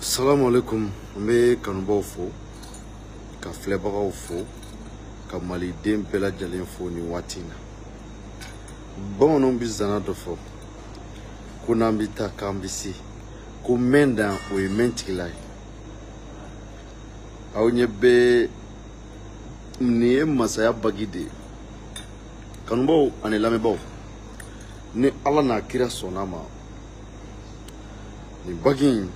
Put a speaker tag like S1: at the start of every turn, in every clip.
S1: Salam alaikum, me kanubaw fo, ka filɛbagaw fo, ka maliden bɛɛ lajɛlen fo ni waati in na. Bamananw bi zana dɔ fɔ, ko n'an bi taa k'an bi se, ko mɛn dan o ye mɛn tigila ye. Aw ɲɛ bɛ nin ye masaya bagi de ye. Kanubaw ani lamɛnbaw, ni Ala n'a kira sɔnna ma, nin bagi in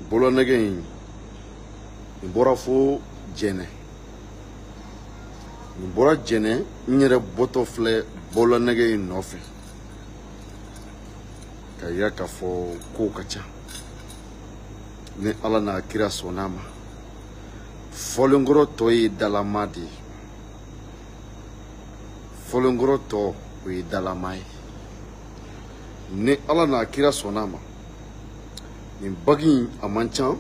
S1: bolonɛgɛ in nin bɔra fo Jɛnɛ. Nin bɔra Jɛnɛ, n yɛrɛ bɔtɔ filɛ bolonɛgɛ in nɔfɛ. Ka yira k'a fɔ kow ka ca. Ni Ala n'a kira sɔnna ma, fɔlenkɔrɔ tɔ ye dalama de ye. Fɔlenkɔrɔ tɔ o ye dalama ye. Ni Ala n'a kira sɔnna ma, nin bagi in a man ca,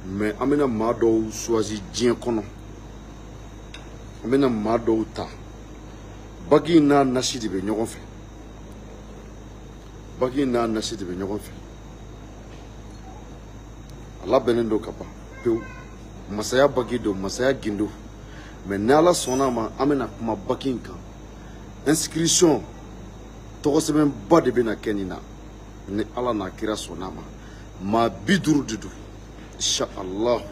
S1: mais an bɛna maa dɔw choisi diɲɛ kɔnɔ. An bɛna maa dɔw ta. Bagi in n'a nasi de bɛ ɲɔgɔn fɛ. Bagi in n'a nasi de bɛ ɲɔgɔn fɛ. A labɛnnen don ka ban pewu. Masaya bagi don, masaya gindo. Mais ni Ala sɔnna ma, an bɛna kuma bagi in kan. Inscription tɔgɔsɛbɛnba de bɛna kɛ nin na. Ni Ala n'a kira sɔnna ma. Maa 50 de don. Inshallah.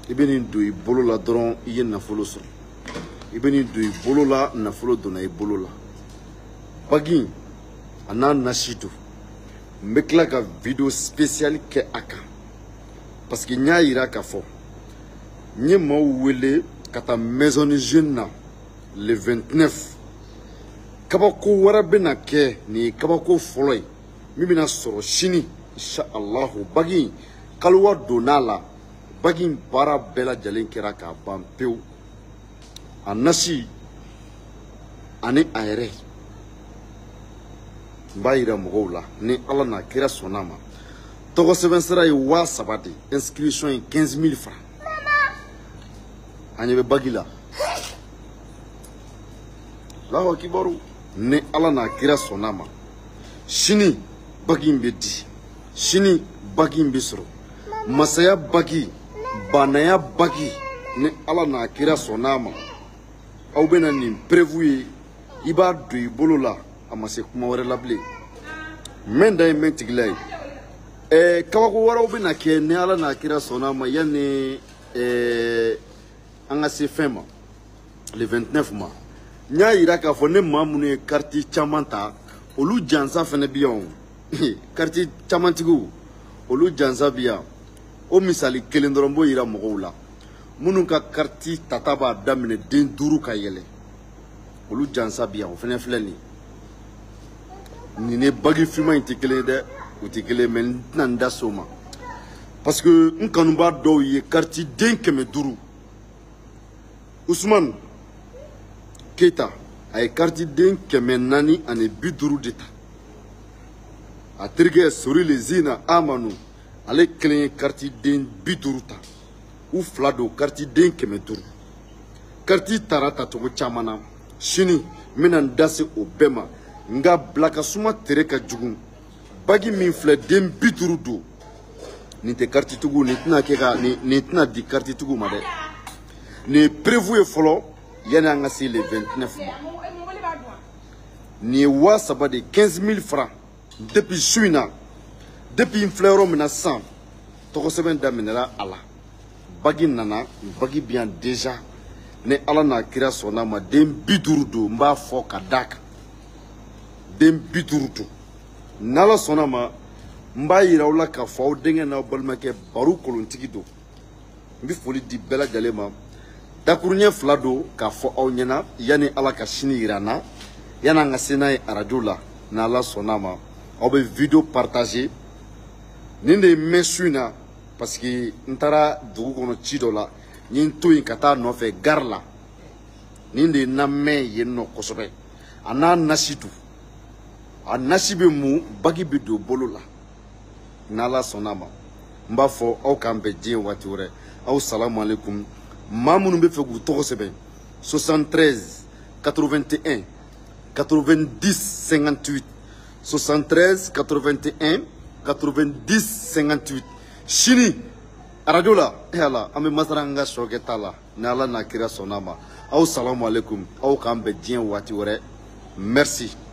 S1: I bɛ nin don i bolo la dɔrɔn i ye nafolo sɔrɔ. I bɛ nin don i bolo la, nafolo donna i bolo la. Bagi in a n'a nasi don. N bɛ tila ka video spécial kɛ a kan. Parce que n y'a yira k'a fɔ n ye maaw wele ka taa maison de jeune na le 29. Kabako wɛrɛ bɛna kɛ, nin ye kabako fɔlɔ ye min bɛna sɔrɔ sini. Inshallah. Bagi in kaliwa donna la. Bagi in baara bɛɛ lajɛlen kɛra k'a ban pewu. A nasi ani a yɛrɛ n b'a yira mɔgɔw la ni Ala n'a kira sɔnna ma. Tɔgɔsɛbɛn sira ye 3000 de. Inscription ye 15 000 francs. An ɲɛ bɛ bagi la. Allahu akibaru. Ni Ala n'a kira sɔnna ma, sini bagi in bɛ di. Sini bagi in bɛ sɔrɔ. Masaya bagi, banaya bagi, ni Ala n'a kira sɔnna ma, aw bɛna nin prévu ye, i b'a don i bolo la, a ma se kuma wɛrɛ la bilen. Mɛn dan ye mɛn tigila ye. Kabako wɛrɛw bɛna kɛ ni Ala n'a kira sɔnna ma yanni an ka se fɛn ma, le 29 ma. N y'a yira k'a fɔ ne maa minnu ye carte caman ta, olu jansa fɛnɛ bɛ yan o. Carte camantigiw, olu jansa bɛ yan. O misali kelen dɔrɔn b'o yira mɔgɔw la. Minnu ka carte tata b'a daminɛ den 5 ka yɛlɛ, olu jansa bɛ yan o fɛnɛ filɛ nin ye. Nin ni bagi finman in tɛ kelen ye dɛ, u tɛ kelen ye, mais n tɛna n da s'o ma. Parce que n kanubaa dɔw ye carte den 500. Usman Keita a ye carte den 450 de ta. A terikɛ Sori Lezina Amanu, ale kelen ye carte den 50 ta. U fila don carte den 500. Carte taara tacogo caman na. Sini n bɛna n da se o bɛɛ ma. Nka bila ka suma tere ka jugu. Bagi min filɛ den 50 don. Nin tɛ carte tigiw, nin tɛna kɛ ka nin tɛna di carte tigiw ma dɛ. Nin ye prévu ye fɔlɔ yanni an ka se le 29 ma. Nin ye 3000 de 15 000 francs. Depuis su in na, depuis n filɛ yɔrɔ min na sisan, tɔgɔsɛbɛn daminɛra a la. Bagi nana, bagi bɛ yan déjà. Ni Ala n'a kira sɔnna ma, den 50 don, n b'a fɔ ka d'a kan. Den 50 don. N'Ala sɔnna ma, n b'a yira aw la k'a fɔ aw denkɛ n'aw balimakɛ baro kolontigi don. N bɛ foli di bɛɛ lajɛlen ma. Dakuruɲɛ 2 don k'a fɔ aw ɲɛna yanni Ala ka sini yira n na, yanni an ka se n'a ye arajo la, n'Ala sɔnna ma. Aw bɛ video partager. Nin de ye mɛn su in na parce que n taara dugu kɔnɔ ci dɔ la, n ye n to yen ka taa nɔfɛ gare la. Nin de ye n na mɛn yen nɔ kosɛbɛ. A n'a nasi dun. A nasi bɛ mun, bagi bɛ don bolo la. N'Ala sɔnna ma, n b'a fɔ aw k'an bɛn diɲɛ waati wɛrɛ. Aw salamu alaikum. Maa minnu bɛ fɛ k'u tɔgɔ sɛbɛn 73 81 90 58 73 81 90 58 sini radio la ala an bɛ masara an ka sɔkɛ ta la ni ala n'a kira sɔnna ma aw salamu alaikum aw k'an bɛn diɲɛ waati wɛrɛ merci.